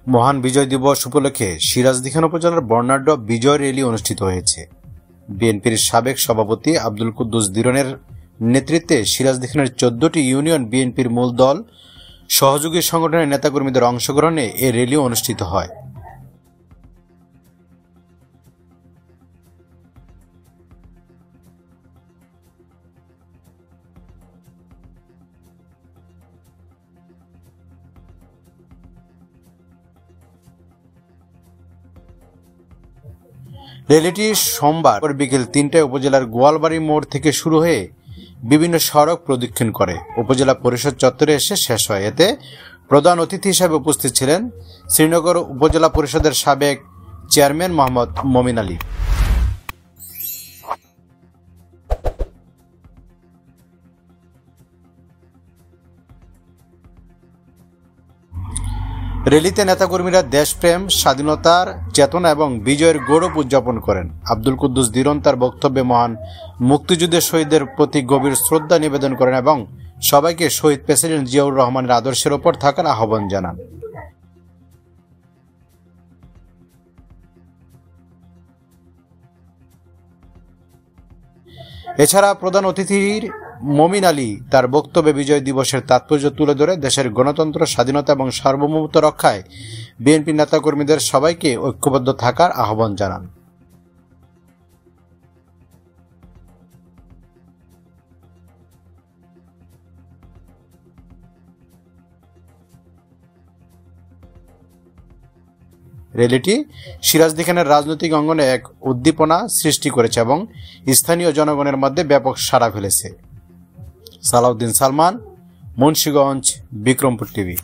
মহান বিজয় দিবস উপলক্ষে সিরাজদিখান উপজেলার বর্ণাঢ্য বিজয় র্যালি অনুষ্ঠিত হয়েছে। বিএনপির সাবেক সভাপতি আব্দুল কুদ্দুস দিরনের নেতৃত্বে সিরাজদিখানের 14টি ইউনিয়ন বিএনপির মূল দল সহযোগী সংগঠনের নেতাকর্মীদের অংশগ্রহণে এ র্যালি অনুষ্ঠিত হয়। র্যালিটি সোমবার বিকেল 3টায় উপজেলার গোয়ালবাড়ি মোড় থেকে শুরু হয়ে বিভিন্ন সড়ক প্রদক্ষিণ করে উপজেলা পরিষদ চত্বরে এসে শেষ হয়। এতে প্রধান অতিথি হিসেবে উপস্থিত ছিলেন শ্রীনগর উপজেলা পরিষদের সাবেক চেয়ারম্যান মোহাম্মদ মমিন আলী। র্যালিতে নেতাকর্মীরা দেশপ্রেম, স্বাধীনতার চেতনা এবং বিজয়ের গৌরব উদযাপন করেন। আব্দুল কুদ্দুস দিরন তার বক্তব্যে মহান মুক্তিযুদ্ধের শহীদদের প্রতি গভীর শ্রদ্ধা নিবেদন করেন এবং সবাইকে শহীদ প্রেসিডেন্ট জিয়াউর রহমানের আদর্শের ওপর থাকার আহ্বান জানান। এছাড়া প্রধান অতিথির মমিন আলী তার বক্তব্যে বিজয় দিবসের তাৎপর্য তুলে ধরে দেশের গণতন্ত্র, স্বাধীনতা এবং সার্বভৌমত্ব রক্ষায় বিএনপি নেতাকর্মীদের সবাইকে ঐক্যবদ্ধ থাকার আহ্বান জানান। র্যালিটি সিরাজদিখানের রাজনৈতিক অঙ্গনে এক উদ্দীপনা সৃষ্টি করেছে এবং স্থানীয় জনগণের মধ্যে ব্যাপক সাড়া ফেলেছে। সালাউদ্দিন সালমান, মুন্সিগঞ্জ, বিক্রমপুর টিভি।